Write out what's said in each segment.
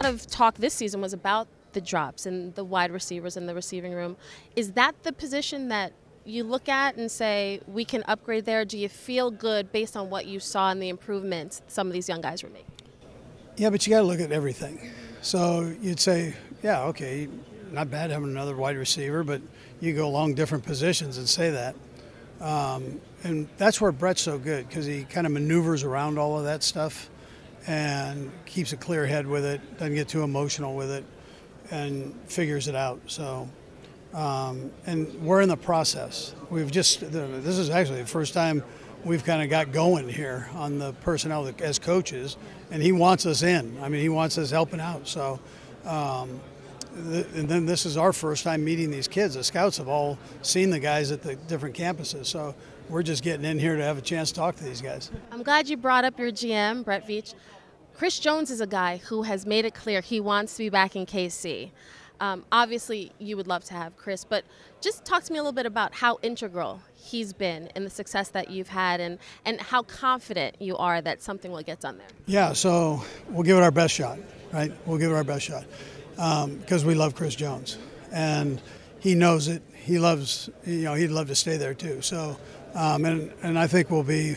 of talk this season was about the drops and the wide receivers in the receiving room. Is that the position that you look at and say, we can upgrade there? Do you feel good based on what you saw and the improvements some of these young guys were making? Yeah, but you got to look at everything. So you'd say, yeah, okay, not bad having another wide receiver, but you go along different positions and say that. And that's where Brett's so good, because he kind of maneuvers around all of that stuff and keeps a clear head with it, doesn't get too emotional with it, and figures it out. So, and we're in the process. This is actually the first time we've kind of got going here on the personnel as coaches, and he wants us in. I mean, he wants us helping out. So, and then this is our first time meeting these kids. The scouts have all seen the guys at the different campuses. So we're just getting in here to have a chance to talk to these guys. I'm glad you brought up your GM, Brett Veach. Chris Jones is a guy who has made it clear he wants to be back in KC. Obviously, you would love to have Chris, but just talk to me a little bit about how integral he's been in the success that you've had, and how confident you are that something will get done there. Yeah, so we'll give it our best shot, right? We'll give it our best shot because we love Chris Jones, and he knows it. He loves, he'd love to stay there too. So, and I think we'll be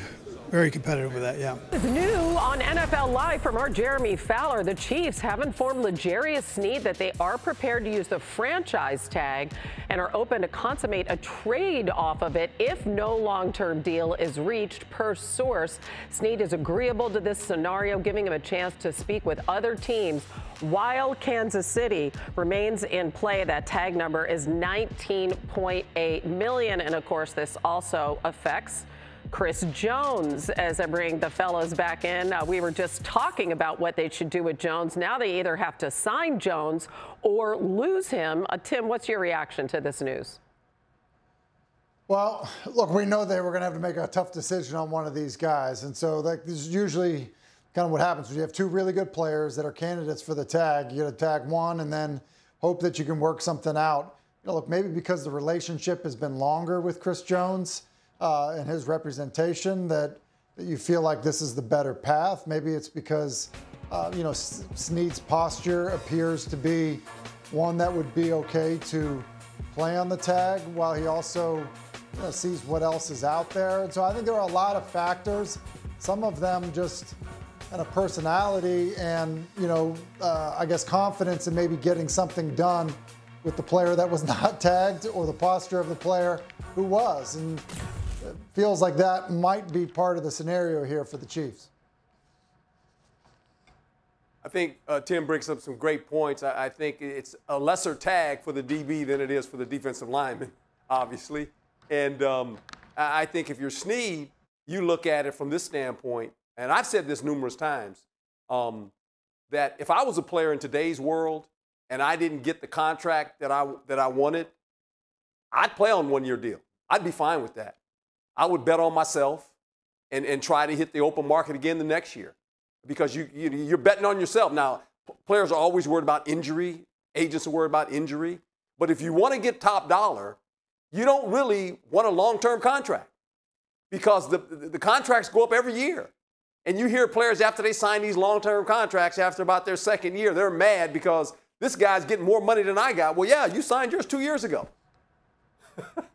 very competitive with that, yeah. It's new on NFL Live from our Jeremy Fowler. The Chiefs have informed L'Jarius Sneed that they are prepared to use the franchise tag and are open to consummate a trade off of it if no long-term deal is reached, per source. Sneed is agreeable to this scenario, giving him a chance to speak with other teams while Kansas City remains in play. That tag number is $19.8 million. And of course, this also affects Chris Jones. As I bring the fellows back in, we were just talking about what they should do with Jones. Now they either have to sign Jones or lose him. Tim, what's your reaction to this news? Well, look, we know they were going to have to make a tough decision on one of these guys. And so this is usually kind of what happens when you have two really good players that are candidates for the tag. You got to tag one and then hope that you can work something out. Look, maybe because the relationship has been longer with Chris Jones and his representation, that you feel like this is the better path. Maybe it's because, Sneed's posture appears to be one that would be okay to play on the tag while he also sees what else is out there. And so I think there are a lot of factors, some of them just kind of personality and, I guess confidence in maybe getting something done with the player that was not tagged or the posture of the player who was. And it feels like that might be part of the scenario here for the Chiefs. I think Tim brings up some great points. I think it's a lesser tag for the DB than it is for the defensive lineman, obviously. And I think if you're Sneed, you look at it from this standpoint, and I've said this numerous times, that if I was a player in today's world and I didn't get the contract that I wanted, I'd play on one-year deal. I'd be fine with that. I would bet on myself and try to hit the open market again the next year, because you're betting on yourself. Now, players are always worried about injury. Agents are worried about injury. But if you want to get top dollar, you don't really want a long-term contract, because the contracts go up every year. And you hear players after they sign these long-term contracts, after about their second year, they're mad because this guy's getting more money than I got. Well, yeah, you signed yours 2 years ago.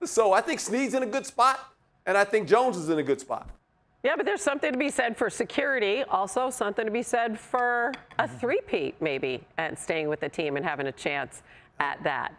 So I think Sneed's in a good spot, and I think Jones is in a good spot. Yeah, but there's something to be said for security. Also something to be said for a three-peat maybe, and staying with the team and having a chance at that.